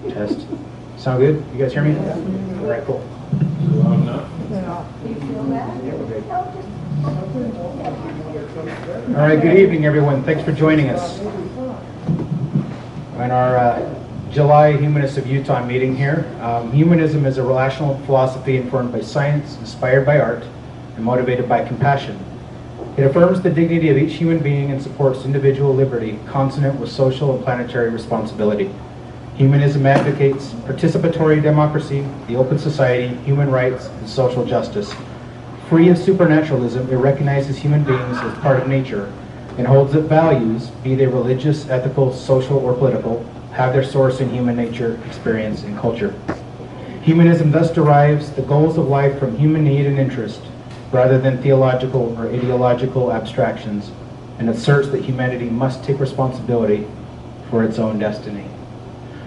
Test. Sound good? You guys hear me? All right, cool. Loud enough? All right, good evening, everyone. Thanks for joining us on our July Humanists of Utah meeting here. Humanism is a rational philosophy informed by science, inspired by art, and motivated by compassion. It affirms the dignity of each human being and supports individual liberty, consonant with social and planetary responsibility. Humanism advocates participatory democracy, the open society, human rights, and social justice. Free of supernaturalism, it recognizes human beings as part of nature and holds that values, be they religious, ethical, social, or political, have their source in human nature, experience, and culture. Humanism thus derives the goals of life from human need and interest, rather than theological or ideological abstractions, and asserts that humanity must take responsibility for its own destiny.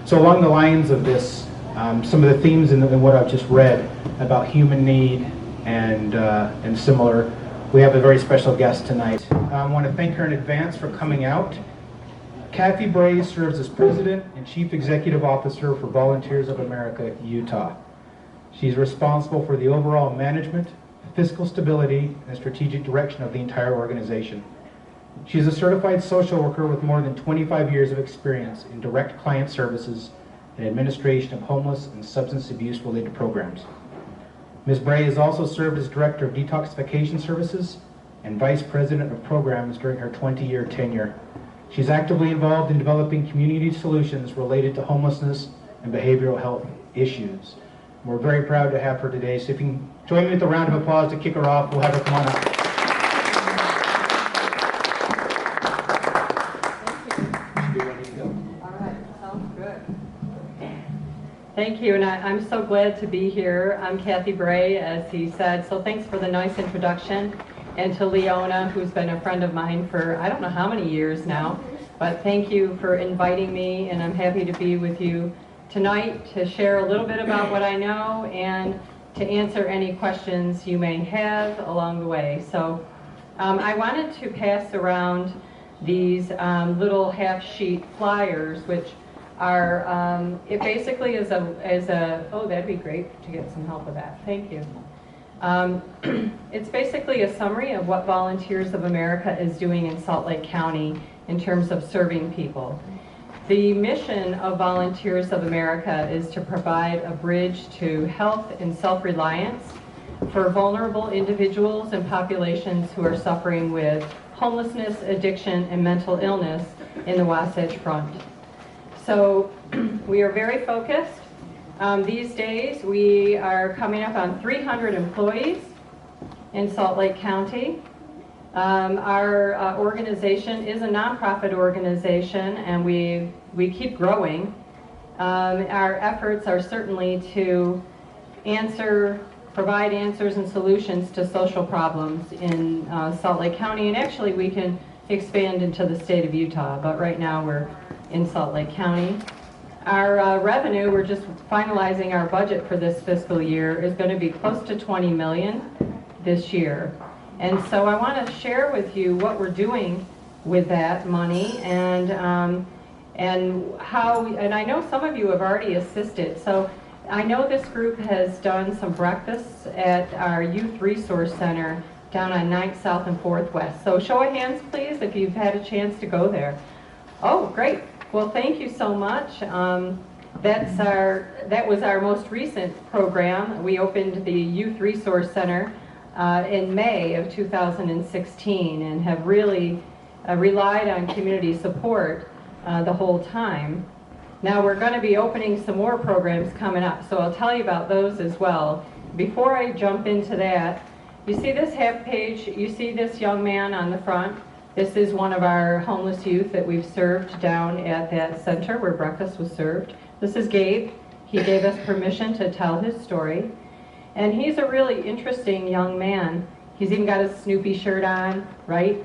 So along the lines of this, some of the themes in what I've just read about human need and similar, we have a very special guest tonight. I want to thank her in advance for coming out. Kathy Bray serves as President and Chief Executive Officer for Volunteers of America, Utah. She's responsible for the overall management, fiscal stability, and strategic direction of the entire organization. She is a certified social worker with more than 25 years of experience in direct client services and administration of homeless and substance abuse-related programs. Ms. Bray has also served as Director of Detoxification Services and Vice President of Programs during her 20-year tenure. She's actively involved in developing community solutions related to homelessness and behavioral health issues. We're very proud to have her today, so if you can join me with a round of applause to kick her off, we'll have her come on up. Thank you, and I'm so glad to be here. I'm Kathy Bray, as he said, so thanks for the nice introduction. And to Leona, who's been a friend of mine for I don't know how many years now, but thank you for inviting me, and I'm happy to be with you tonight to share a little bit about what I know and to answer any questions you may have along the way. So I wanted to pass around these little half-sheet flyers, which are, it basically is a, oh, that'd be great to get some help with that. Thank you. It's basically a summary of what Volunteers of America is doing in Salt Lake County in terms of serving people. The mission of Volunteers of America is to provide a bridge to health and self-reliance for vulnerable individuals and populations who are suffering with homelessness, addiction, and mental illness in the Wasatch Front. So we are very focused. These days we are coming up on 300 employees in Salt Lake County. Our organization is a nonprofit organization, and we keep growing. Our efforts are certainly to provide answers and solutions to social problems in Salt Lake County, and actually we can expand into the state of Utah, but right now we're in Salt Lake County. Our revenue, we're just finalizing our budget for this fiscal year, is going to be close to $20 million this year. And so I want to share with you what we're doing with that money and how, and I know some of you have already assisted. So I know this group has done some breakfasts at our Youth Resource Center down on 9th South and 4th West. So show of hands, please, if you've had a chance to go there. Oh, great. Well, thank you so much. That was our most recent program. We opened the Youth Resource Center in May of 2016 and have really relied on community support the whole time. Now we're going to be opening some more programs coming up, so I'll tell you about those as well. Before I jump into that, you see this half page, you see this young man on the front? This is one of our homeless youth that we've served down at that center where breakfast was served. This is Gabe. He gave us permission to tell his story. And he's a really interesting young man. He's even got his Snoopy shirt on, right?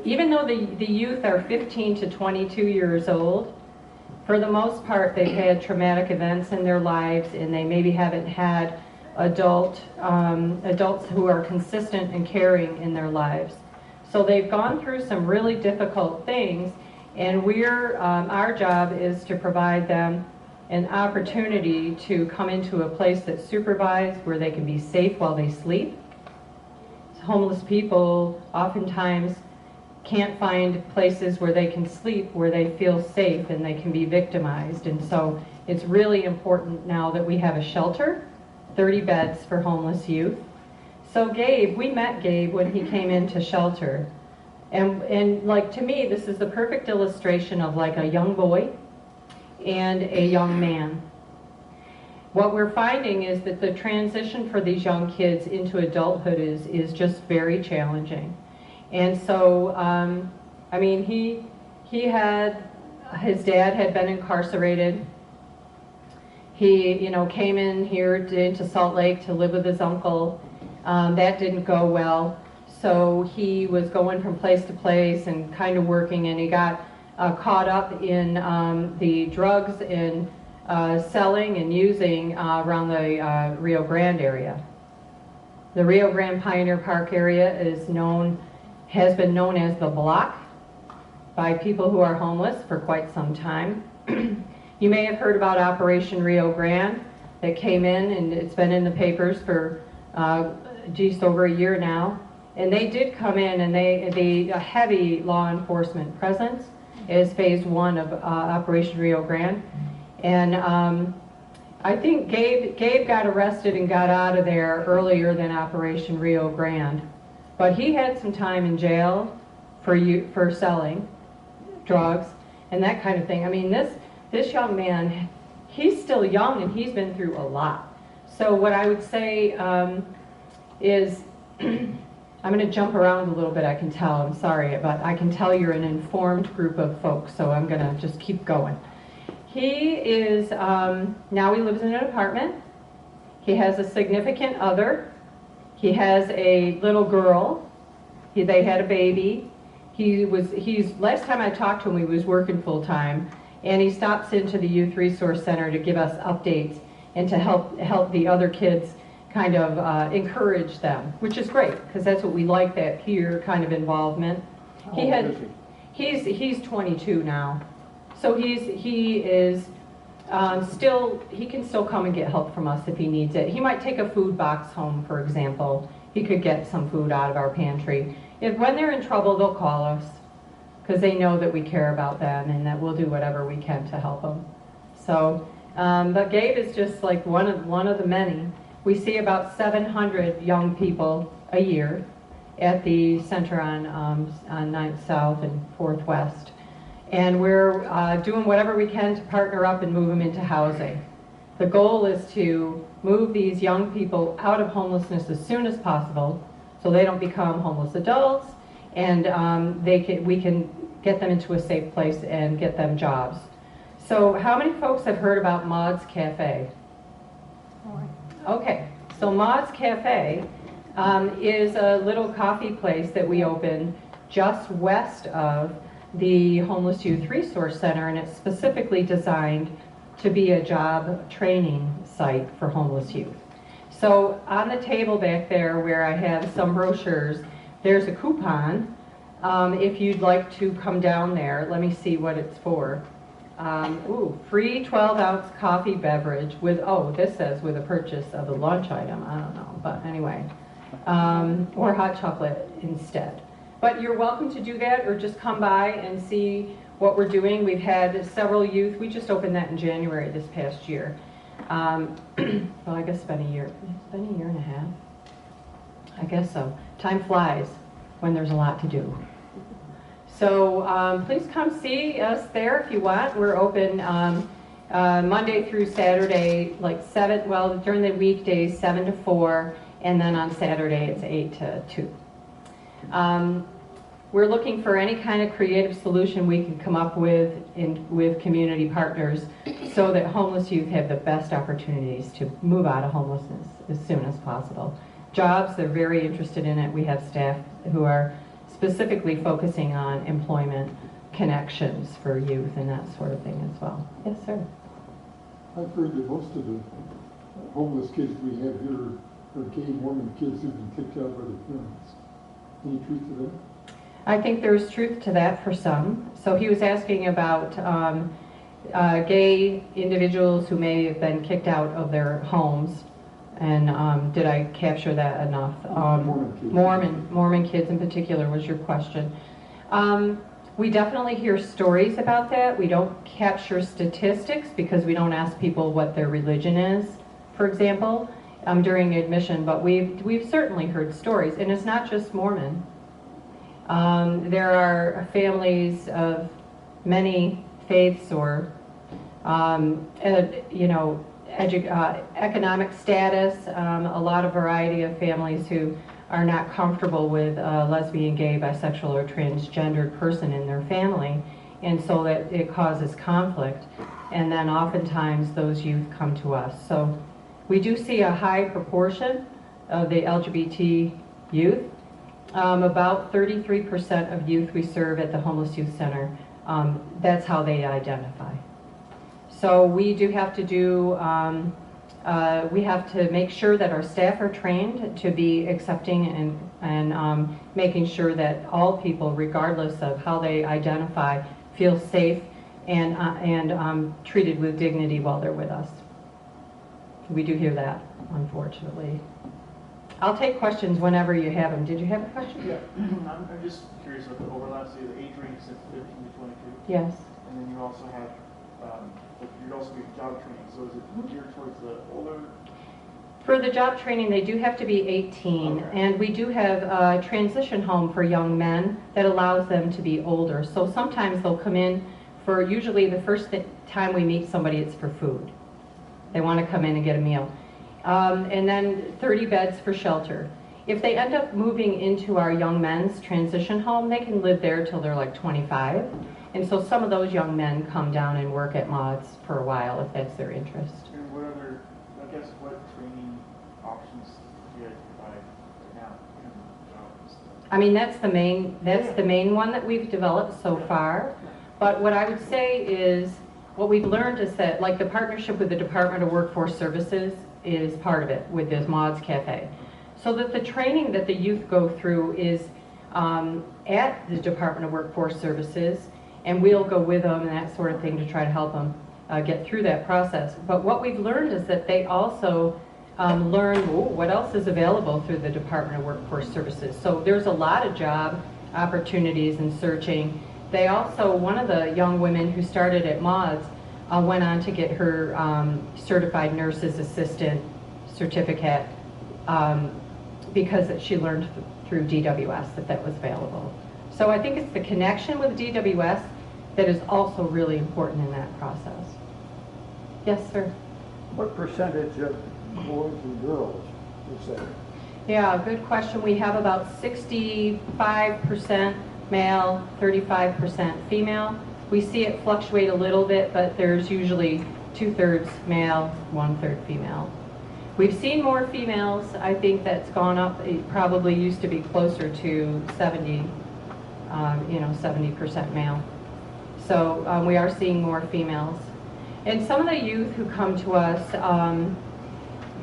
Even though the youth are 15 to 22 years old, for the most part they've had traumatic events in their lives, and they maybe haven't had adults who are consistent and caring in their lives. So they've gone through some really difficult things, And our job is to provide them an opportunity to come into a place that's supervised, where they can be safe while they sleep. Homeless people oftentimes can't find places where they can sleep, where they feel safe and they can be victimized. And so it's really important now that we have a shelter, 30 beds for homeless youth. So Gabe, we met Gabe when he came into shelter. And like, to me, this is the perfect illustration of like a young boy and a young man. What we're finding is that the transition for these young kids into adulthood is just very challenging. And so, I mean, his dad had been incarcerated. He, came in here into Salt Lake to live with his uncle. That didn't go well. So he was going from place to place and kind of working, and he got caught up in the drugs and selling and using around the Rio Grande area. The Rio Grande Pioneer Park area has been known as the block by people who are homeless for quite some time. You may have heard about Operation Rio Grande that came in, and it's been in the papers for just over a year now. And they did come in, and a heavy law enforcement presence is phase 1 of Operation Rio Grande. And I think Gabe got arrested and got out of there earlier than Operation Rio Grande. But he had some time in jail for selling drugs and that kind of thing. I mean, this young man, he's still young and he's been through a lot. So what I would say is, I'm going to jump around a little bit, I can tell. I'm sorry, but I can tell you're an informed group of folks, so I'm going to just keep going. He is, now he lives in an apartment. He has a significant other. He has a little girl. They had a baby. Last time I talked to him, he was working full time, and he stops into the Youth Resource Center to give us updates and to help the other kids kind of encourage them, which is great, because that's what we like, that peer kind of involvement. He's 22 now, so he can still come and get help from us if he needs it. He might take a food box home, for example. He could get some food out of our pantry. When they're in trouble, they'll call us, because they know that we care about them and that we'll do whatever we can to help them. So, but Gabe is just like one of the many. We see about 700 young people a year at the center on 9th South and 4th West. And we're doing whatever we can to partner up and move them into housing. The goal is to move these young people out of homelessness as soon as possible, so they don't become homeless adults, and we can get them into a safe place and get them jobs. So how many folks have heard about Maud's Cafe? Okay, so Maud's Cafe is a little coffee place that we opened just west of the Homeless Youth Resource Center, and it's specifically designed to be a job training site for homeless youth. So on the table back there where I have some brochures, there's a coupon. If you'd like to come down there, let me see what it's for. Free 12-ounce coffee beverage with, this says with a purchase of a lunch item, I don't know, but anyway, or hot chocolate instead. But you're welcome to do that, or just come by and see what we're doing. We've had several youth, we just opened that in January this past year. Well, I guess it's been a year. It's been a year and a half. I guess so. Time flies when there's a lot to do. So please come see us there if you want. We're open Monday through Saturday, like during the weekdays 7 to 4, and then on Saturday it's 8 to 2. We're looking for any kind of creative solution we can come up with with community partners, so that homeless youth have the best opportunities to move out of homelessness as soon as possible. Jobs, they're very interested in it. We have staff who are specifically focusing on employment connections for youth and that sort of thing as well. Yes, sir. I've heard that most of the homeless kids we have here are gay Mormon kids who've been kicked out by their parents. Any truth to that? I think there's truth to that for some. So he was asking about gay individuals who may have been kicked out of their homes. And did I capture that enough? Mormon kids in particular was your question. We definitely hear stories about that. We don't capture statistics because we don't ask people what their religion is, for example, during admission. But we've certainly heard stories, and it's not just Mormon. There are families of many faiths or, economic status, a lot of variety of families who are not comfortable with a lesbian, gay, bisexual, or transgendered person in their family, and so that it causes conflict. And then oftentimes those youth come to us. So we do see a high proportion of the LGBT youth. About 33% of youth we serve at the Homeless Youth Center, that's how they identify. So we do have to do, we have to make sure that our staff are trained to be accepting and making sure that all people, regardless of how they identify, feel safe and treated with dignity while they're with us. We do hear that, unfortunately. I'll take questions whenever you have them. Did you have a question? Yeah, I'm just curious about the overlap. So the age range is 15 to 22. Yes. And then you also have, you'd also be job training. So is it geared towards the older? For the job training, they do have to be 18, okay. And we do have a transition home for young men that allows them to be older. So sometimes they'll come in for, usually the first time we meet somebody, it's for food. They want to come in and get a meal. And then 30 beds for shelter. If they end up moving into our young men's transition home, they can live there till they're like 25. And so some of those young men come down and work at MODS for a while if that's their interest. And what other, I guess, what training options do you guys provide right now? I mean, that's the main one that we've developed so far. But what I would say is, what we've learned is that, like, the partnership with the Department of Workforce Services is part of it with this MODS Cafe. So that the training that the youth go through is at the Department of Workforce Services, and we'll go with them and that sort of thing to try to help them get through that process. But what we've learned is that they also learn what else is available through the Department of Workforce Services. So there's a lot of job opportunities in searching. They also, one of the young women who started at MODS went on to get her certified nurse's assistant certificate because she learned through DWS that was available. So I think it's the connection with DWS that is also really important in that process. Yes, sir? What percentage of boys and girls is that? Yeah, good question. We have about 65% male, 35% female. We see it fluctuate a little bit, but there's usually 2/3 male, 1/3 female. We've seen more females. I think that's gone up. It probably used to be closer to 70% male. So we are seeing more females. And some of the youth who come to us,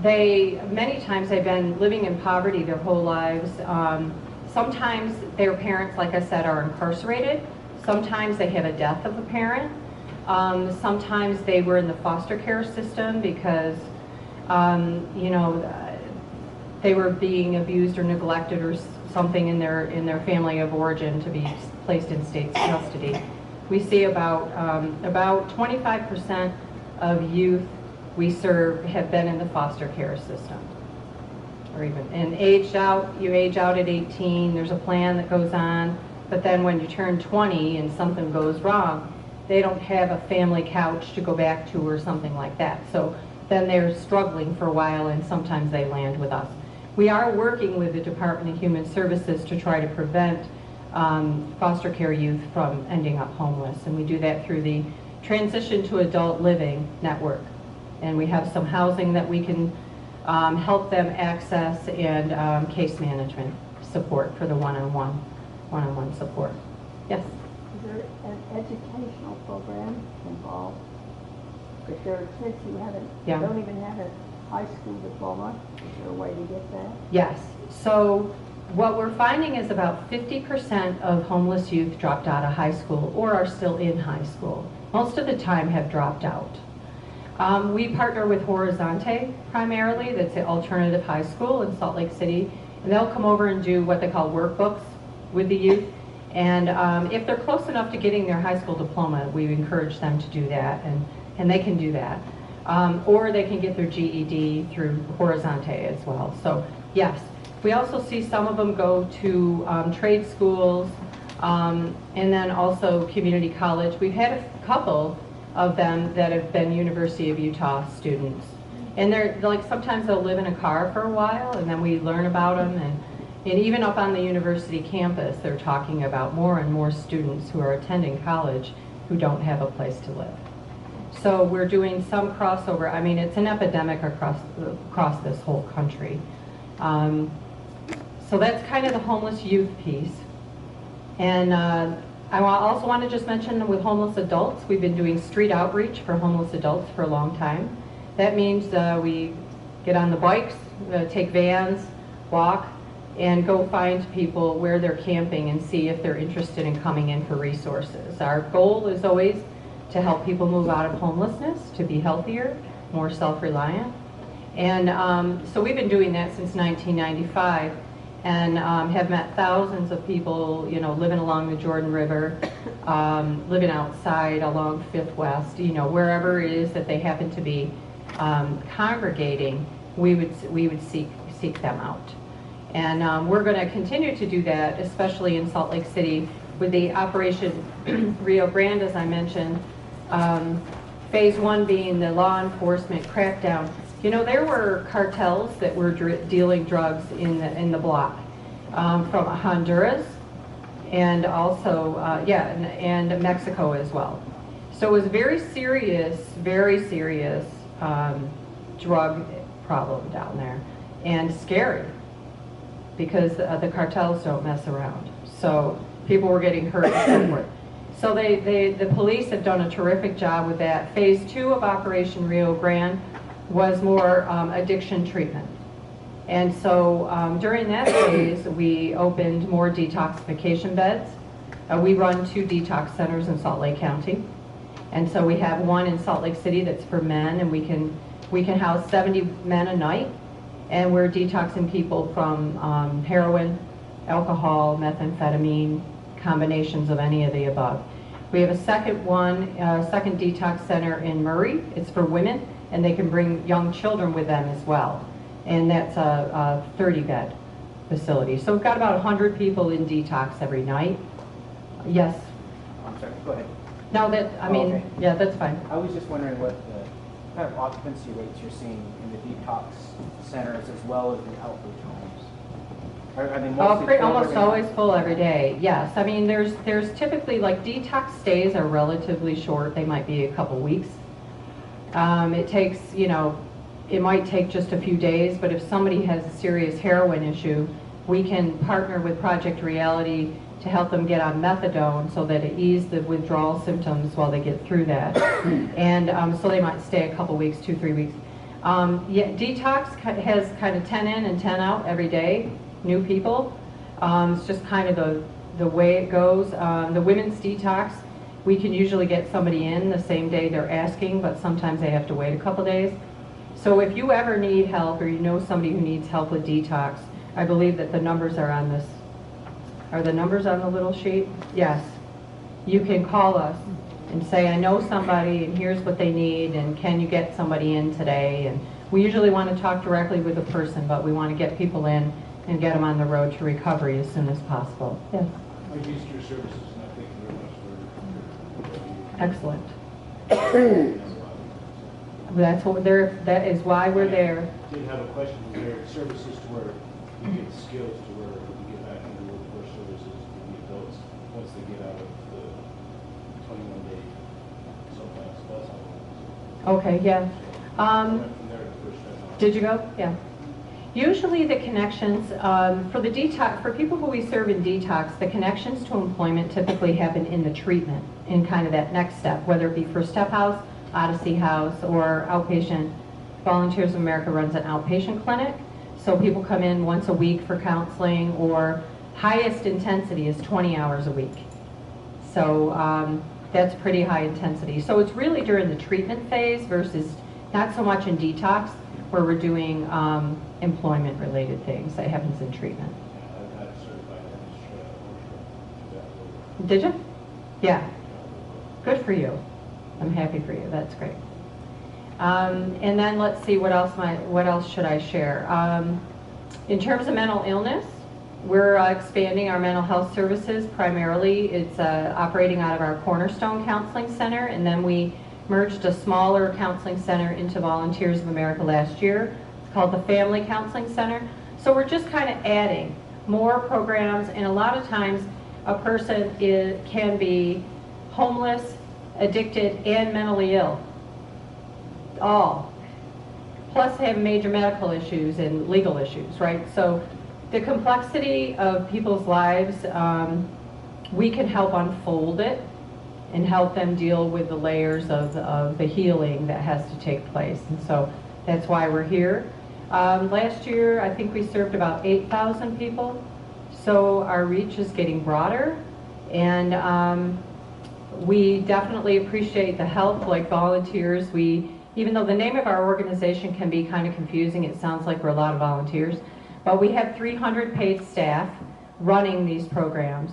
many times they've been living in poverty their whole lives. Sometimes their parents, like I said, are incarcerated. Sometimes they have a death of a parent. Sometimes they were in the foster care system because, they were being abused or neglected or something in their family of origin to be placed in state custody. We see about 25% of youth we serve have been in the foster care system. Or even, and you age out at 18, there's a plan that goes on, but then when you turn 20 and something goes wrong, they don't have a family couch to go back to or something like that. So then they're struggling for a while and sometimes they land with us. We are working with the Department of Human Services to try to prevent foster care youth from ending up homeless, and we do that through the Transition to Adult Living Network. And we have some housing that we can help them access and case management support for the one-on-one support. Yes? Is there an educational program involved? If there are kids who don't even have a high school diploma, is there a way to get that? Yes. So What we're finding is about 50% of homeless youth dropped out of high school or are still in high school. Most of the time have dropped out. We partner with Horizonte primarily, that's an alternative high school in Salt Lake City, and they'll come over and do what they call workbooks with the youth. And if they're close enough to getting their high school diploma, we encourage them to do that, and they can do that. Or they can get their GED through Horizonte as well. So yes, we also see some of them go to trade schools, and then also community college. We've had a couple of them that have been University of Utah students. And they're like, sometimes they'll live in a car for a while, and then we learn about them. And even up on the university campus, they're talking about more and more students who are attending college who don't have a place to live. So we're doing some crossover. I mean, it's an epidemic across this whole country. So that's kind of the homeless youth piece. And I also want to just mention with homeless adults, we've been doing street outreach for homeless adults for a long time. That means we get on the bikes, take vans, walk, and go find people where they're camping and see if they're interested in coming in for resources. Our goal is always to help people move out of homelessness, to be healthier, more self-reliant. And so we've been doing that since 1995 and have met thousands of people, you know, living along the Jordan River, living outside along Fifth West, you know, wherever it is that they happen to be congregating, we would seek them out. And we're going to continue to do that, especially in Salt Lake City with the Operation Rio Grande, as I mentioned. Phase 1 being the law enforcement crackdown. You know, there were cartels that were dealing drugs in the block from Honduras and also, and Mexico as well. So it was very serious drug problem down there, and scary because the cartels don't mess around. So people were getting hurt and so forth. So the police have done a terrific job with that. Phase 2 of Operation Rio Grande was more addiction treatment. And so during that phase, we opened more detoxification beds. We run 2 detox centers in Salt Lake County. And so we have one in Salt Lake City that's for men, and we can house 70 men a night. And we're detoxing people from heroin, alcohol, methamphetamine, combinations of any of the above. We have a second detox center in Murray. It's for women, and they can bring young children with them as well. And that's a 30-bed facility. So we've got about 100 people in detox every night. Yes? I'm sorry, go ahead. No, Okay. Yeah, that's fine. I was just wondering what the kind of occupancy rates you're seeing in the detox centers as well as the outreach homes. Are they mostly full Almost every always night? full every day, yes. I mean, there's typically, like, detox stays are relatively short. They might be a couple weeks. It takes, you know, it might take just a few days, but if somebody has a serious heroin issue, we can partner with Project Reality to help them get on methadone so that it eases the withdrawal symptoms while they get through that. And so they might stay a couple weeks, 2-3 weeks. Detox has kind of 10 in and 10 out every day, new people. It's just kind of the way it goes. The women's detox, we can usually get somebody in the same day they're asking, but sometimes they have to wait a couple days. So if you ever need help or you know somebody who needs help with detox, I believe that the numbers are on this. Are the numbers on the little sheet? Yes. You can call us and say, I know somebody and here's what they need, and can you get somebody in today? And we usually want to talk directly with the person, but we want to get people in and get them on the road to recovery as soon as possible. Yes. I've used your services, and I thank you very much for Excellent. That's what that is why we're there. I did have a question. Is there services to where you get skills to where you get back into workforce services for the adults once they get out of the 21-day sometimes that's how Okay, yeah. from there the first step. Did you go? Yeah. Usually the connections, for the detox, for people who we serve in detox, the connections to employment typically happen in the treatment, in kind of that next step, whether it be for Step House, Odyssey House, or outpatient. Volunteers of America runs an outpatient clinic. So people come in once a week for counseling, or highest intensity is 20 hours a week. So that's pretty high intensity. So it's really during the treatment phase versus not so much in detox, where we're doing employment-related things that happens in treatment. Yeah, I got certified in Did you? Yeah. Good for you. I'm happy for you. That's great. And then let's see, what else should I share? In terms of mental illness, we're expanding our mental health services. Primarily, it's operating out of our Cornerstone Counseling Center, and then we merged a smaller counseling center into Volunteers of America last year. It's called the Family Counseling Center. So we're just kind of adding more programs, and a lot of times a person can be homeless, addicted, and mentally ill. All. Plus have major medical issues and legal issues, right? So the complexity of people's lives, we can help unfold it and help them deal with the layers of the healing that has to take place. And so that's why we're here. Last year, I think we served about 8,000 people. So our reach is getting broader, and we definitely appreciate the help, like volunteers. Even though the name of our organization can be kind of confusing, it sounds like we're a lot of volunteers, but we have 300 paid staff running these programs.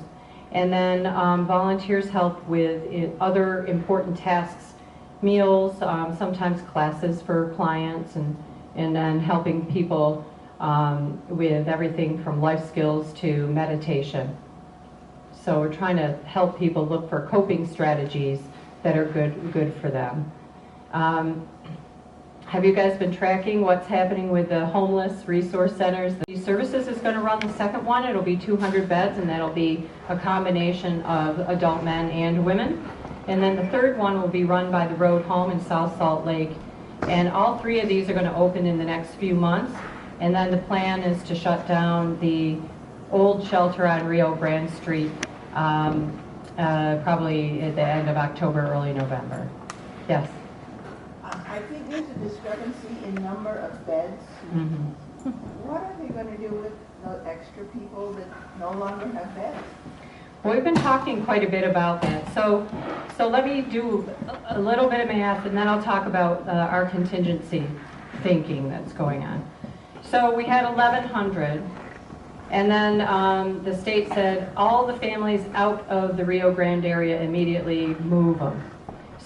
And then volunteers help with other important tasks, meals, sometimes classes for clients, and then helping people with everything from life skills to meditation. So we're trying to help people look for coping strategies that are good for them. Have you guys been tracking what's happening with the homeless resource centers? The services is going to run the second one. It'll be 200 beds, and that'll be a combination of adult men and women. And then the third one will be run by the Road Home in South Salt Lake. And all three of these are going to open in the next few months. And then the plan is to shut down the old shelter on Rio Grande Street probably at the end of October, early November. Yes? I think there's a discrepancy in number of beds. Mm-hmm. What are they going to do with the extra people that no longer have beds? Well, we've been talking quite a bit about that. So let me do a little bit of math, and then I'll talk about our contingency thinking that's going on. So we had 1,100, and then the state said all the families out of the Rio Grande area immediately move them.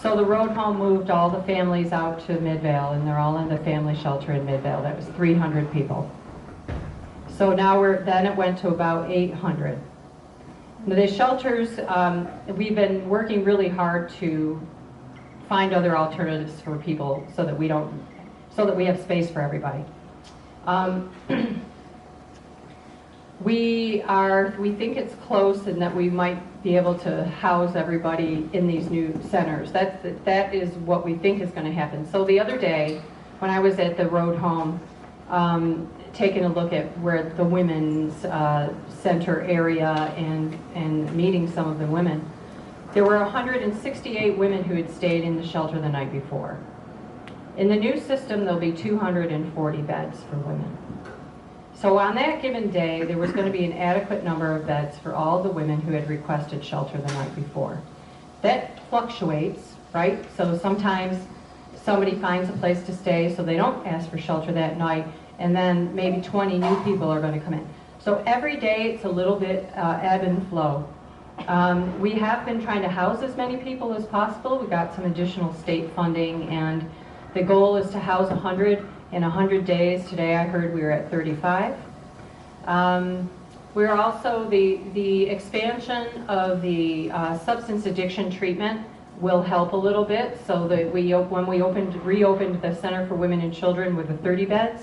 So the Road Home moved all the families out to Midvale, and they're all in the family shelter in Midvale. That was 300 people. So now then it went to about 800. Now the shelters, we've been working really hard to find other alternatives for people so that we have space for everybody. We think it's close, and that we might be able to house everybody in these new centers. That is what we think is going to happen. So the other day, when I was at the Road Home, taking a look at where the women's center area and meeting some of the women, there were 168 women who had stayed in the shelter the night before. In the new system, there'll be 240 beds for women. So on that given day, there was going to be an adequate number of beds for all the women who had requested shelter the night before. That fluctuates, right? So sometimes somebody finds a place to stay, so they don't ask for shelter that night, and then maybe 20 new people are going to come in. So every day it's a little bit ebb and flow. We have been trying to house as many people as possible. We got some additional state funding, and the goal is to house 100 in 100 days. Today I heard we were at 35. We're also, the expansion of the substance addiction treatment will help a little bit, so that when we reopened the Center for Women and Children with the 30 beds,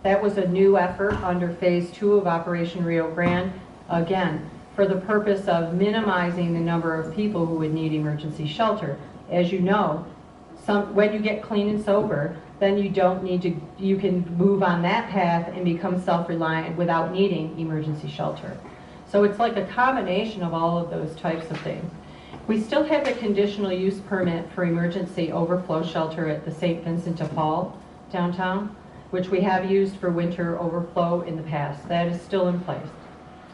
that was a new effort under phase 2 of Operation Rio Grande, again, for the purpose of minimizing the number of people who would need emergency shelter. As you know, when you get clean and sober, then you can move on that path and become self-reliant without needing emergency shelter. So it's like a combination of all of those types of things. We still have the conditional use permit for emergency overflow shelter at the St. Vincent de Paul downtown. which we have used for winter overflow in the past. That is still in place.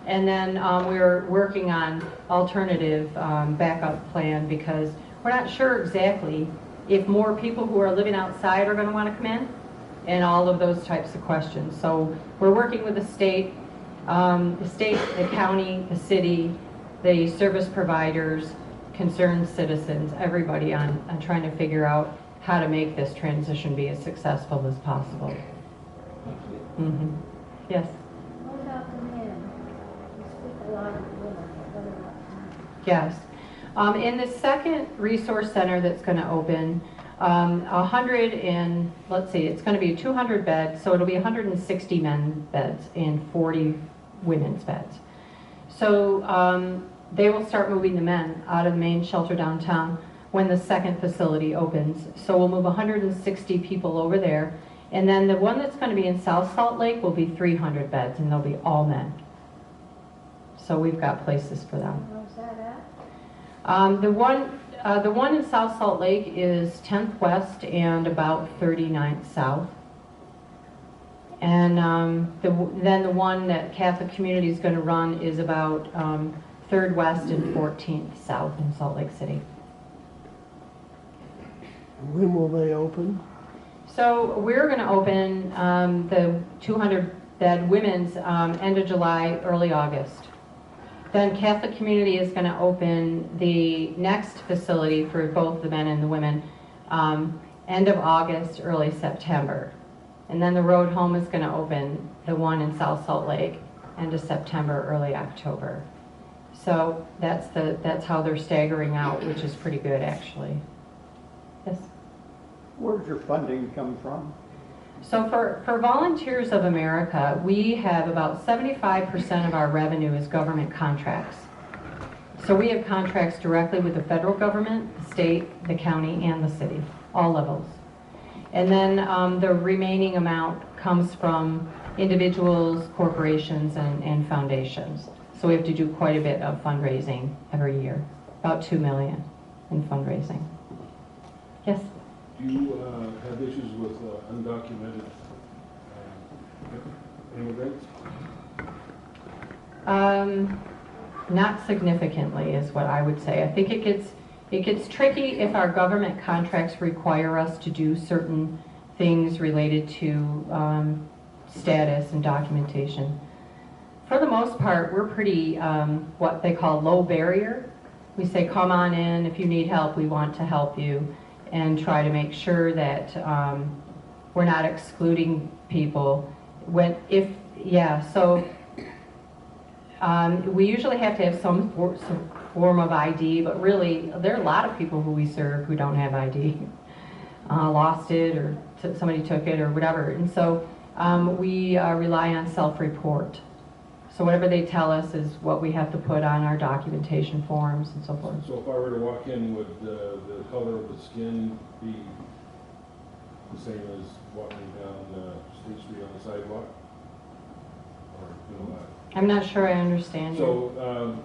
And then we're working on alternative backup plan because we're not sure exactly if more people who are living outside are going to want to come in and all of those types of questions. So we're working with the state, the county, the city, the service providers, concerned citizens, everybody on trying to figure out how to make this transition be as successful as possible. Mm-hmm. Yes? What about the men? You speak a lot of women, but what about men? Yes. In the second resource center that's going to open, 100 and, let's see, it's going to be 200 beds, so it'll be 160 men beds and 40 women's beds. So they will start moving the men out of the main shelter downtown when the second facility opens. So we'll move 160 people over there. And then the one that's going to be in South Salt Lake will be 300 beds, and they'll be all men. So we've got places for them. Where's that at? The one in South Salt Lake is 10th West and about 39th South. And then the one that Catholic Community is going to run is about 3rd West and 14th South in Salt Lake City. When will they open? So we're going to open the 200-bed women's end of July, early August. Then Catholic Community is going to open the next facility for both the men and the women end of August, early September. And then the road home is going to open, the one in South Salt Lake, end of September, early October. So that's how they're staggering out, which is pretty good, actually. Yes? Where does your funding come from? So for Volunteers of America, we have about 75% of our revenue is government contracts. So we have contracts directly with the federal government, the state, the county, and the city, all levels. And then the remaining amount comes from individuals, corporations, and foundations. So we have to do quite a bit of fundraising every year, about $2 million in fundraising. Yes? Do you have issues with undocumented immigrants? Not significantly is what I would say. I think it gets tricky if our government contracts require us to do certain things related to status and documentation. For the most part, we're pretty what they call low barrier. We say, come on in, if you need help, we want to help you, and try to make sure that we're not excluding people. We usually have to have some form of ID, but really, there are a lot of people who we serve who don't have ID. Lost it, or somebody took it, or whatever. And so we rely on self-report. So whatever they tell us is what we have to put on our documentation forms and so forth. So if I were to walk in, would the color of the skin be the same as walking down State Street on the sidewalk? Or, you know, I'm not sure I understand you. so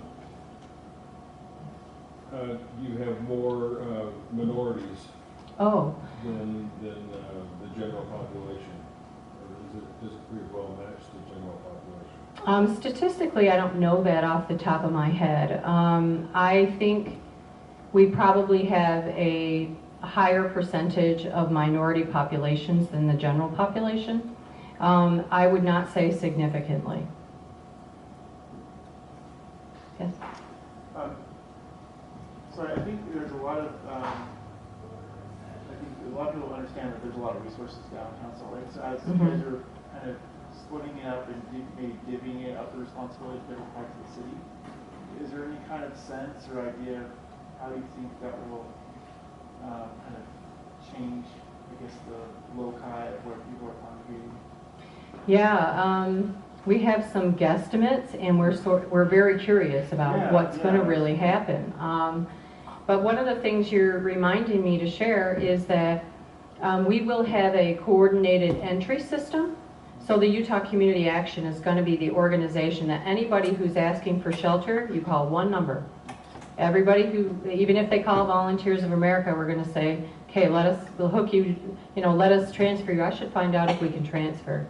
you have more minorities than the general population? Or does it pretty well match the general population? Statistically, I don't know that off the top of my head. I think we probably have a higher percentage of minority populations than the general population. I would not say significantly. Yes? So I think there's a lot of, I think a lot of people understand that there's a lot of resources downtown Salt Lake. So as you guys are kind of splitting it up and maybe divvying it up the responsibility to different parts of the city, is there any kind of sense or idea of how you think that will kind of change, I guess, the loci of where people are congregating? Yeah, we have some guesstimates, and we're very curious about what's going to really happen. But one of the things you're reminding me to share is that we will have a coordinated entry system. So the Utah Community Action is going to be the organization that anybody who's asking for shelter, you call one number. Everybody who, even if they call Volunteers of America, we're going to say, okay, we'll hook you, let us transfer you. I should find out if we can transfer.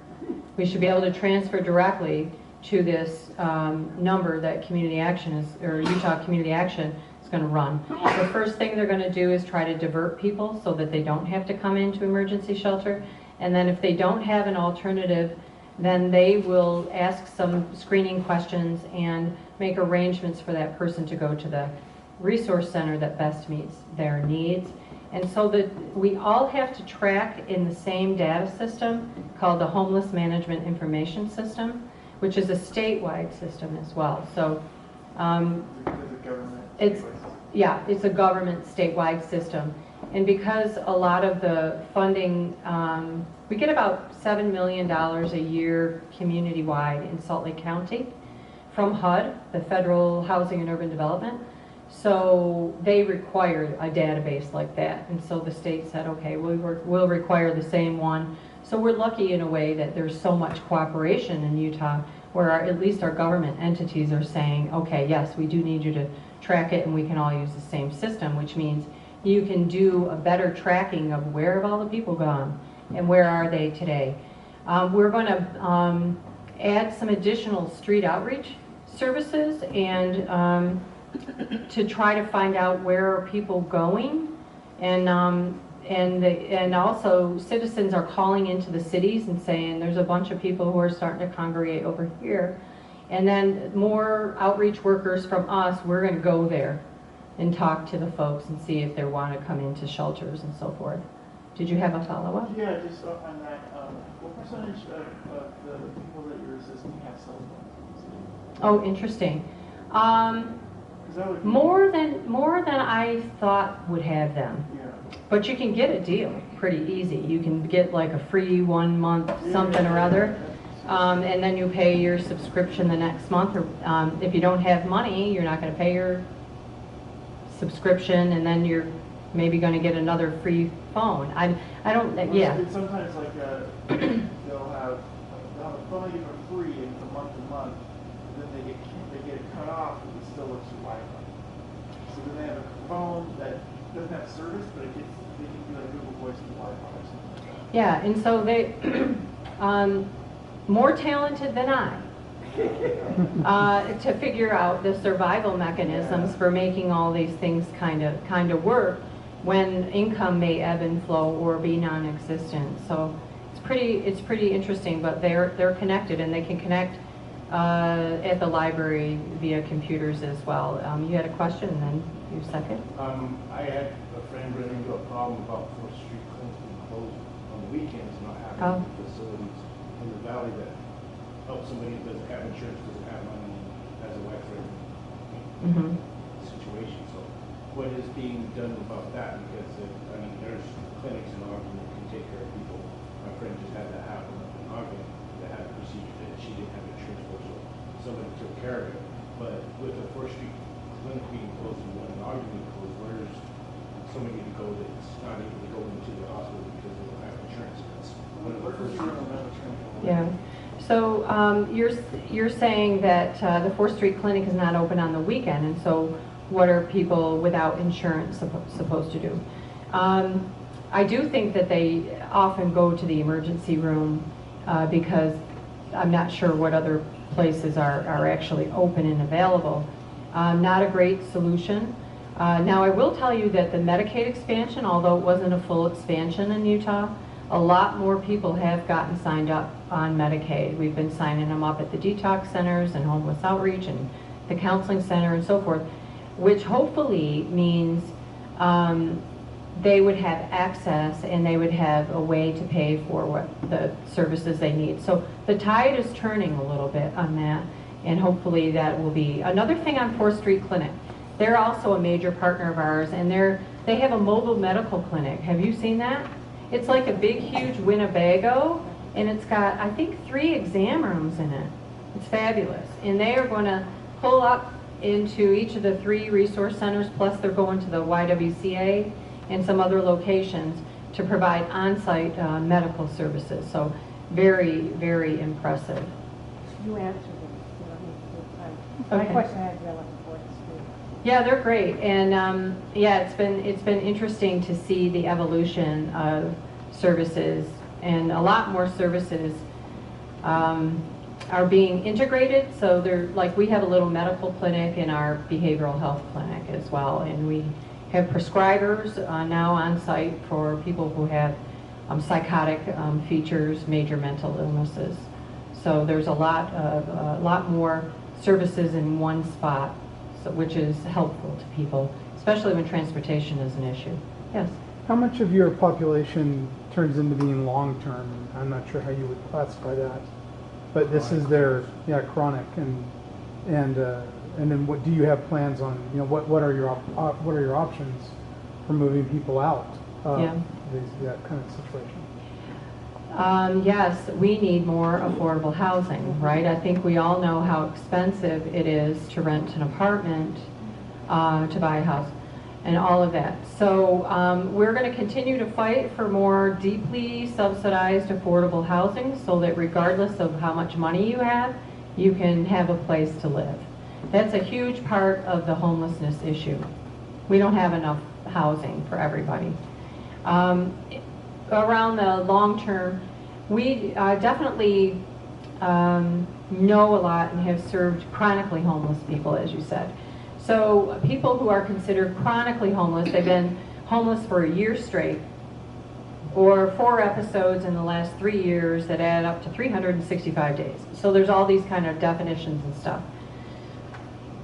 We should be able to transfer directly to this number that Community Action or Utah Community Action is going to run. The first thing they're going to do is try to divert people so that they don't have to come into emergency shelter. And then if they don't have an alternative, then they will ask some screening questions and make arrangements for that person to go to the resource center that best meets their needs. And so that we all have to track in the same data system called the Homeless Management Information System, which is a statewide system as well. So it's a government statewide system. And because a lot of the funding, we get about $7 million a year community-wide in Salt Lake County from HUD, the Federal Housing and Urban Development. So they require a database like that. And so the state said, okay, we'll require the same one. So we're lucky in a way that there's so much cooperation in Utah where at least our government entities are saying, okay, yes, we do need you to track it and we can all use the same system, which means you can do a better tracking of where have all the people gone and where are they today. We're going to add some additional street outreach services and to try to find out where are people going, and also citizens are calling into the cities and saying there's a bunch of people who are starting to congregate over here, and then more outreach workers from us, we're going to go there and talk to the folks and see if they want to come into shelters and so forth. Did you have a follow-up? Yeah, just on that, what percentage of the people that you're assisting have cell phones? Oh, interesting. More than I thought would have them. Yeah. But you can get a deal pretty easy. You can get like a free 1 month something or other, and then you pay your subscription the next month. Or if you don't have money, you're not going to pay your subscription, and then you're maybe going to get another free phone. I don't. Yeah. It's sometimes like they'll have a phone you for free and from month to month, but then they get it cut off, but it still works with Wi-Fi. So then they have a phone that doesn't have service, but they can do like Google Voice and Wi-Fi or something like that. Yeah, and so they more talented than I. To figure out the survival mechanisms for making all these things kind of work when income may ebb and flow or be non-existent. So it's pretty interesting, but they're connected, and they can connect at the library via computers as well. You had a question, and then you second. I had a friend run into a problem about 4th Street clinics being closed on the weekends, not having facilities in the valley that help somebody who doesn't have insurance, doesn't have money, has a life-threatening situation. So what is being done about that? Because there's clinics in Ogden that can take care of people. My friend just had that happen up in Ogden that had a procedure that she didn't have insurance for, so somebody took care of it. But with the 4th Street clinic being closed and one in Ogden being closed, where's somebody to go that's not able to go into the hospital because they don't have insurance? That's one of the first things. Yeah. So you're saying that the 4th Street Clinic is not open on the weekend, and so what are people without insurance supposed to do? I do think that they often go to the emergency room because I'm not sure what other places are actually open and available. Not a great solution. Now I will tell you that the Medicaid expansion, although it wasn't a full expansion in Utah, a lot more people have gotten signed up on Medicaid. We've been signing them up at the detox centers and homeless outreach and the counseling center and so forth, which hopefully means they would have access and they would have a way to pay for what the services they need. So the tide is turning a little bit on that, and hopefully that will be. Another thing on 4th Street Clinic, they're also a major partner of ours, and they have a mobile medical clinic. Have you seen that? It's like a big, huge Winnebago, and it's got, I think, 3 exam rooms in it. It's fabulous. And they are going to pull up into each of the 3 resource centers, plus they're going to the YWCA and some other locations to provide on-site medical services. So very, very impressive. You answered it. Okay. My question had to do with 4th Street. Yeah, they're great, and yeah, it's been interesting to see the evolution of services, and a lot more services are being integrated. So they're like, we have a little medical clinic in our behavioral health clinic as well, and we have prescribers now on site for people who have psychotic features, major mental illnesses. So there's a lot more services in one spot, so, which is helpful to people, especially when transportation is an issue. Yes. How much of your population turns into being long-term? I'm not sure how you would classify that, but this is their chronic, and then what do you have plans on? You know, what are your options for moving people out of that kind of situation? Yes, we need more affordable housing, right? I think we all know how expensive it is to rent an apartment, to buy a house, and all of that. So we're going to continue to fight for more deeply subsidized affordable housing, so that regardless of how much money you can have a place to live. That's a huge part of the homelessness issue. We don't have enough housing for everybody. Around the long term, we definitely know a lot and have served chronically homeless people, as you said. So people who are considered chronically homeless, they've been homeless for a year straight, or 4 episodes in the last 3 years that add up to 365 days. So there's all these kind of definitions and stuff.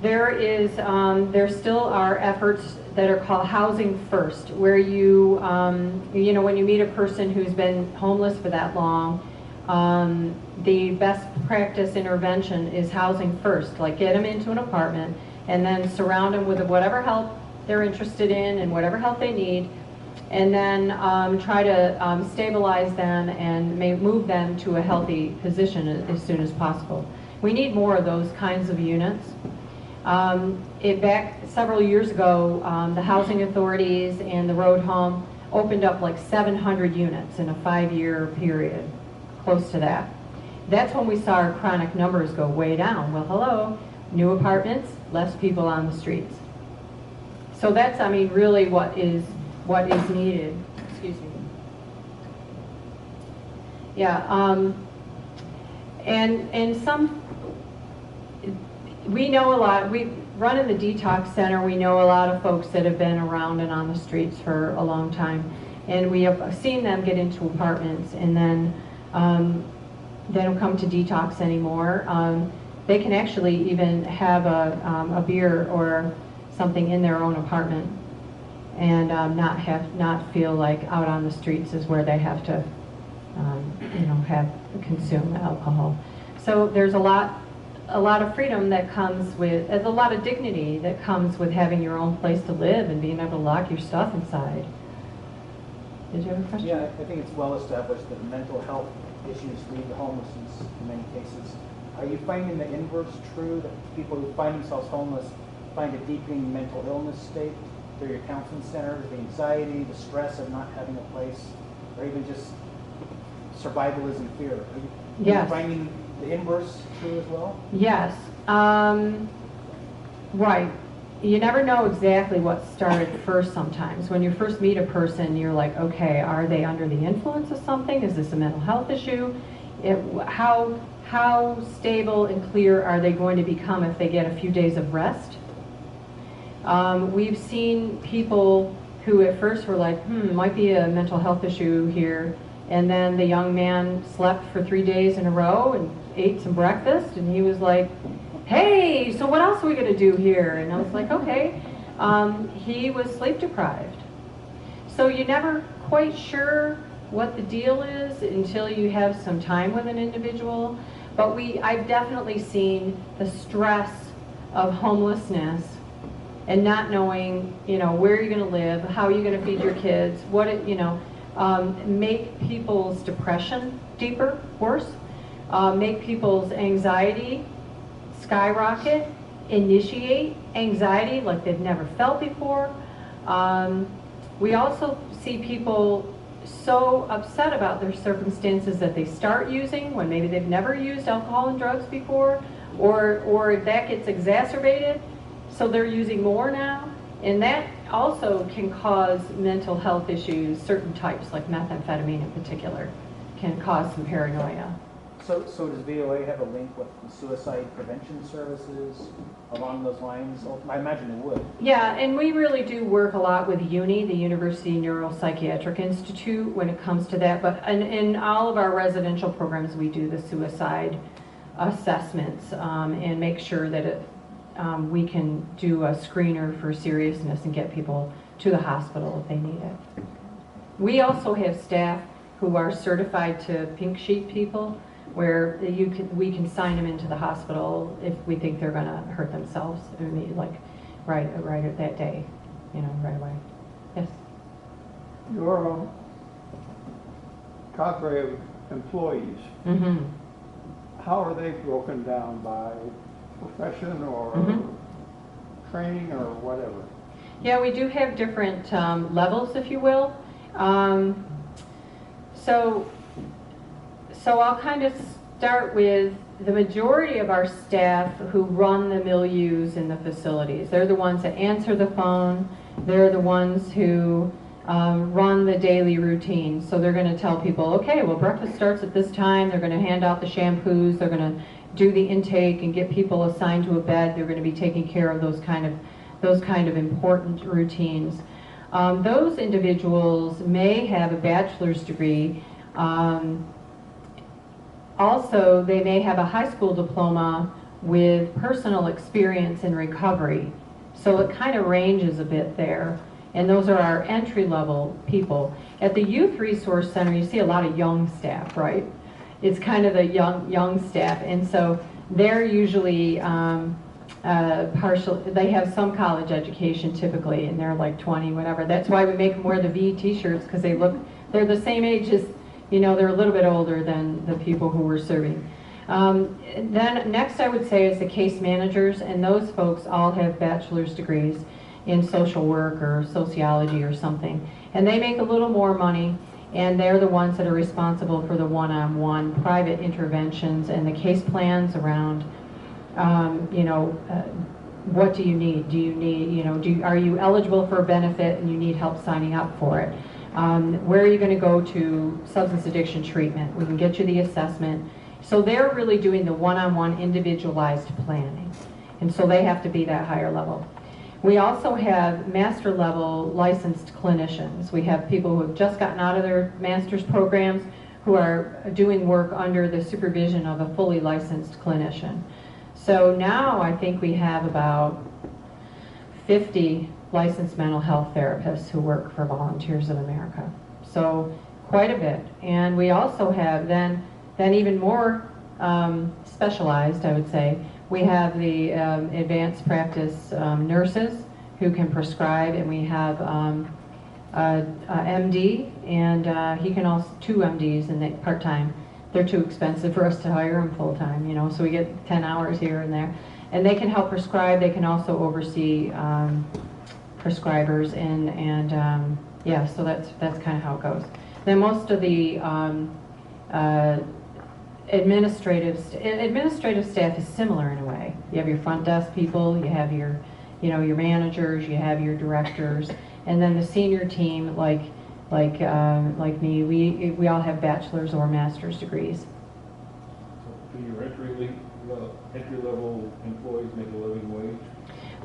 There still are efforts that are called Housing First, where you know, when you meet a person who's been homeless for that long, the best practice intervention is housing first, like get them into an apartment and then surround them with whatever help they're interested in and whatever help they need, and then try to stabilize them and move them to a healthy position as soon as possible. We need more of those kinds of units. Back several years ago, the housing authorities and the road home opened up like 700 units in a 5-year period, close to that. That's when we saw our chronic numbers go way down. Well, hello, new apartments, less people on the streets. So that's, I mean, really what is needed. Excuse me. Yeah, and some. We know a lot. We run in the detox center. We know a lot of folks that have been around and on the streets for a long time, and we have seen them get into apartments, and then they don't come to detox anymore. They can actually even have a beer or something in their own apartment, and not feel like out on the streets is where they have to, consume alcohol. So there's a lot of freedom that comes with, a lot of dignity that comes with having your own place to live and being able to lock your stuff inside. Did you have a question? Yeah, I think it's well established that mental health issues lead to homelessness in many cases. Are you finding the inverse true, that people who find themselves homeless find a deepening mental illness state through your counseling centers, the anxiety, the stress of not having a place, or even just survivalism fear? Are you finding the inverse true as well? Yes. Right. You never know exactly what started first sometimes. When you first meet a person, you're like, okay, are they under the influence of something? Is this a mental health issue? How stable and clear are they going to become if they get a few days of rest? We've seen people who at first were like, might be a mental health issue here, and then the young man slept for 3 days in a row and ate some breakfast, and he was like, hey, so what else are we going to do here? And I was like, okay. He was sleep deprived. So you're never quite sure what the deal is until you have some time with an individual. But I've definitely seen the stress of homelessness and not knowing, where you're going to live, how you're going to feed your kids, make people's depression deeper, worse, make people's anxiety skyrocket, initiate anxiety like they've never felt before. We also see people so upset about their circumstances that they start using when maybe they've never used alcohol and drugs before, or that gets exacerbated. so they're using more now, and that also can cause mental health issues, certain types, like methamphetamine in particular, can cause some paranoia. So does VOA have a link with the suicide prevention services along those lines? I imagine it would. Yeah, and we really do work a lot with UNI, the University Neuropsychiatric Institute, when it comes to that. But in all of our residential programs, we do the suicide assessments and make sure that we can do a screener for seriousness and get people to the hospital if they need it. We also have staff who are certified to pink sheet people, where we can sign them into the hospital if we think they're going to hurt themselves, like right at that day, right away. Yes. Your cadre of employees, Mm-hmm. how are they broken down by profession or training or whatever? Yeah, we do have different levels, if you will. So I'll kind of start with the majority of our staff who run the milieus in the facilities. They're the ones that answer the phone. They're the ones who run the daily routine. So they're going to tell people, okay, well, breakfast starts at this time. They're going to hand out the shampoos. They're going to do the intake and get people assigned to a bed. They're going to be taking care of those kind of important routines. Those individuals may have a bachelor's degree. Also, they may have a high school diploma with personal experience in recovery. So it kind of ranges a bit there. And those are our entry-level people. At the Youth Resource Center, you see a lot of young staff, right? It's kind of the young staff. And so they're usually they have some college education typically, and they're like 20, whatever. That's why we make them wear the V t-shirts, because they're the same age as, they're a little bit older than the people who we're serving. Then next I would say is the case managers, and those folks all have bachelor's degrees in social work or sociology or something. And they make a little more money, and they're the ones that are responsible for the one-on-one private interventions and the case plans around, what do you need? Do you need, are you eligible for a benefit and you need help signing up for it? Where are you going to go to substance addiction treatment? We can get you the assessment. So they're really doing the one-on-one individualized planning. And so they have to be that higher level. We also have master level licensed clinicians. We have people who have just gotten out of their master's programs who are doing work under the supervision of a fully licensed clinician. So now I think we have about 50 licensed mental health therapists who work for Volunteers of America. So quite a bit. And we also have then even more specialized, I would say. We have the advanced practice nurses who can prescribe, and we have a MD, and he can also, 2 MDs, and they part-time. They're too expensive for us to hire them full-time, so we get 10 hours here and there. And they can help prescribe. They can also oversee prescribers, and yeah, so that's kind of how it goes. Then most of the administrative staff is similar in a way. You have your front desk people, you have your managers, you have your directors, and then the senior team, like me, we all have bachelor's or master's degrees. So do your entry-level employees make a living wage?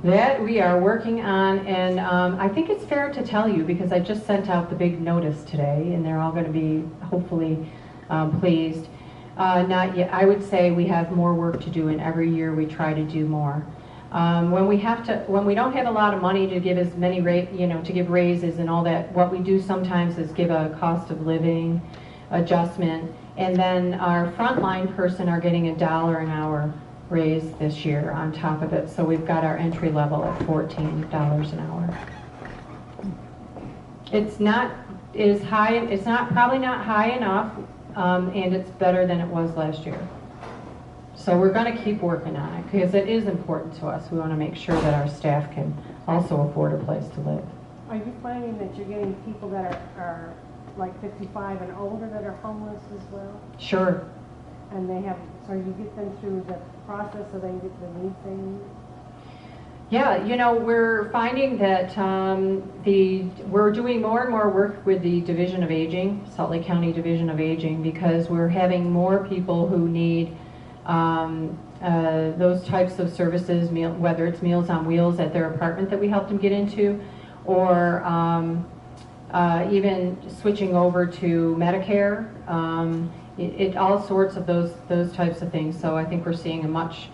That we are working on, and I think it's fair to tell you, because I just sent out the big notice today, and they're all going to be hopefully pleased. Not yet. I would say we have more work to do, and every year we try to do more. When we don't have a lot of money to give as many to give raises and all that, what we do sometimes is give a cost of living adjustment, and then our frontline person are getting $1 an hour raise this year on top of it. So we've got our entry level at $14 an hour. It's not high. It's probably not high enough. And it's better than it was last year. So we're going to keep working on it, because it is important to us. We want to make sure that our staff can also afford a place to live. Are you finding that you're getting people that are like 55 and older that are homeless as well? Sure. And so you get them through the process so they can get the need they need? Yeah, you know, we're finding that we're doing more and more work with the Division of Aging, Salt Lake County Division of Aging, because we're having more people who need those types of services, whether it's Meals on Wheels at their apartment that we help them get into, or even switching over to Medicare, all sorts of those types of things. So I think we're seeing a much,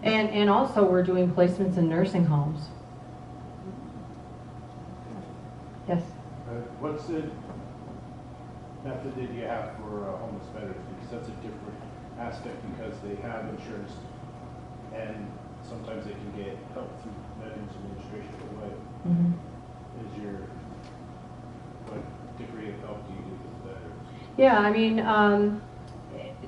and also we're doing placements in nursing homes. Yes. What's the method that you have for homeless veterans? Because that's a different aspect, because they have insurance and sometimes they can get help through Veterans Administration. But what is what degree of help do you give to the veterans? Yeah, I mean,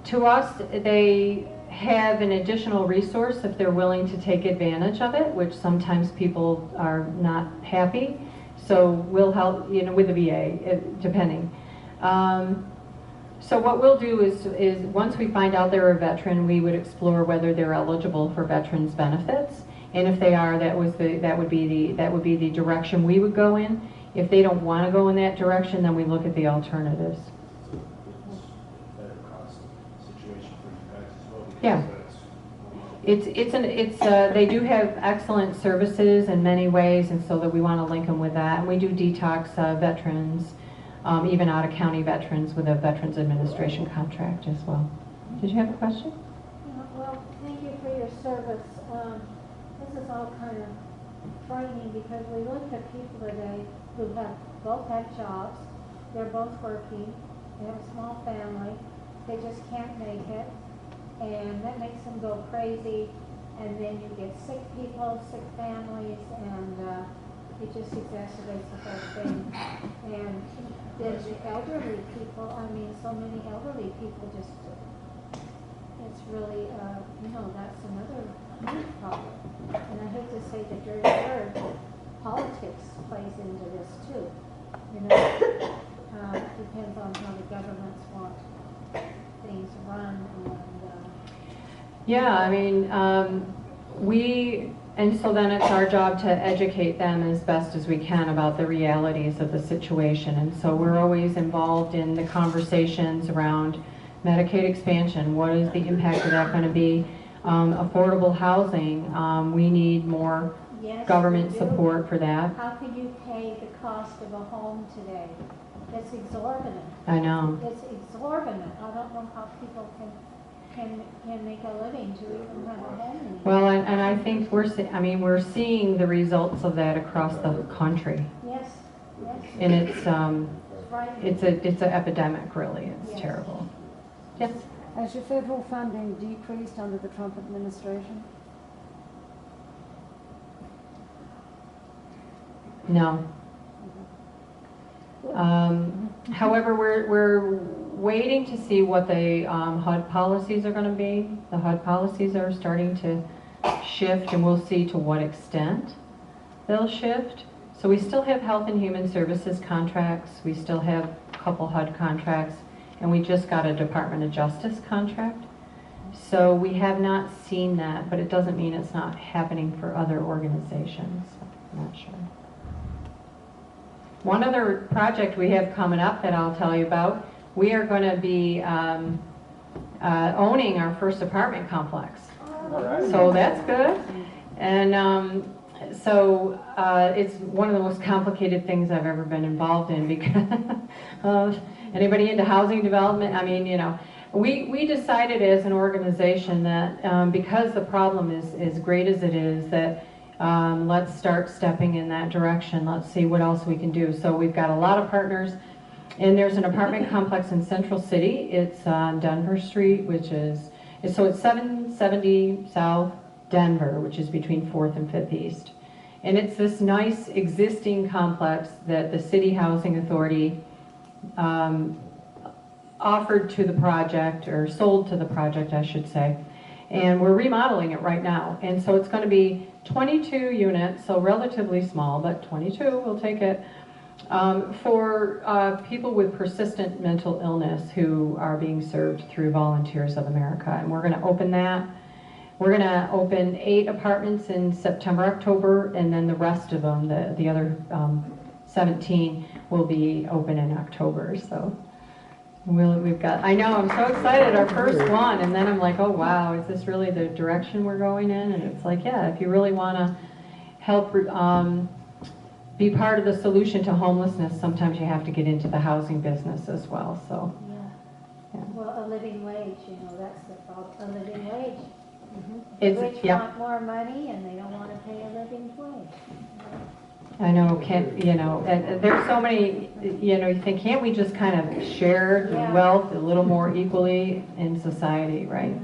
to us, they have an additional resource if they're willing to take advantage of it, which sometimes people are not happy. So we'll help, you know, with the VA, depending. So what we'll do is once we find out they're a veteran, we would explore whether they're eligible for veterans benefits, and if they are, that would be the direction we would go in. If they don't want to go in that direction, then we look at the alternatives. So it's a better cost situation for you guys as well. Yeah. They do have excellent services in many ways, and so that we want to link them with that. And we do detox veterans, even out of county veterans, with a Veterans Administration contract as well. Did you have a question? Well, thank you for your service. This is all kind of frightening, because we look at people today who both have jobs, they're both working, they have a small family, they just can't make it, and that makes them go crazy, and then you get sick people, sick families, and it just exacerbates the whole thing. And then the elderly people, I mean, so many elderly people just, it's really, that's another huge problem. And I hate to say the dirty word, but politics plays into this too. You know, depends on how the governments want things run. Yeah, I mean, and so then it's our job to educate them as best as we can about the realities of the situation. And so we're always involved in the conversations around Medicaid expansion. What is the impact of that going to be? Affordable housing. We need more government support for that. How can you pay the cost of a home today? It's exorbitant. I know. It's exorbitant. I don't know how people can make a living to even have a home anymore. Well, and I think we're seeing the results of that across the country. Yes. And it's an epidemic, really. It's terrible. Yes. Has your federal funding decreased under the Trump administration? No. However, we're waiting to see what the HUD policies are going to be. The HUD policies are starting to shift, and we'll see to what extent they'll shift. So we still have Health and Human Services contracts. We still have a couple HUD contracts, and we just got a Department of Justice contract. So we have not seen that, but it doesn't mean it's not happening for other organizations. I'm not sure. One other project we have coming up that I'll tell you about, we are going to be owning our first apartment complex. So that's good. And it's one of the most complicated things I've ever been involved in, because anybody into housing development, I mean, you know, we decided as an organization that because the problem is as great as it is, that let's start stepping in that direction. Let's see what else we can do. So we've got a lot of partners, and there's an apartment complex in Central City. It's on Denver Street, it's 770 South Denver, which is between 4th and 5th East. And it's this nice existing complex that the City Housing Authority offered to the project, or sold to the project, I should say. And we're remodeling it right now. And so it's going to be 22 units, so relatively small, but 22, we'll take it, for people with persistent mental illness who are being served through Volunteers of America. And we're going to open that We're going to open 8 apartments in September, October, and then the rest of them, the other 17, will be open in October. So we've got, I know, I'm so excited, our first one, and then I'm like, oh wow, is this really the direction we're going in? And it's like, yeah, if you really want to help be part of the solution to homelessness, sometimes you have to get into the housing business as well. So, Yeah. Well, a living wage, you know, that's the problem, a living wage. The It's- rich yeah. want more money and they don't want to pay a living wage. I know, and there's so many, you think, can't we just kind of share the Yeah. wealth a little more equally in society, right?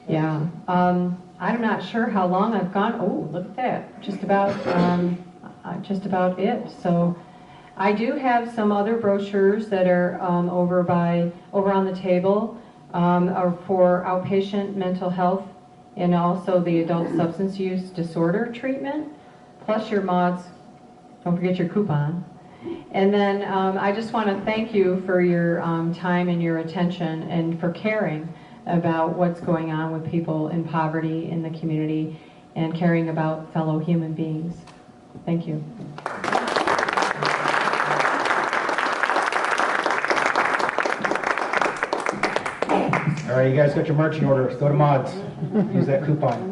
Yeah. I'm not sure how long I've gone. Oh, look at that. Just about it. So I do have some other brochures that are over on the table are for outpatient mental health and also the adult substance use disorder treatment, plus your mods. Don't forget your coupon. And then I just want to thank you for your time and your attention and for caring about what's going on with people in poverty in the community and caring about fellow human beings. Thank you. All right, you guys got your marching orders. Go to Mods. Use that coupon.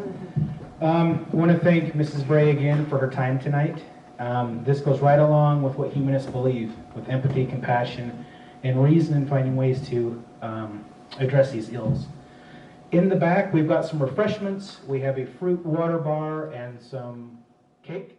I want to thank Mrs. Bray again for her time tonight. This goes right along with what humanists believe, with empathy, compassion, and reason in finding ways to address these ills. In the back, we've got some refreshments. We have a fruit water bar and some cake.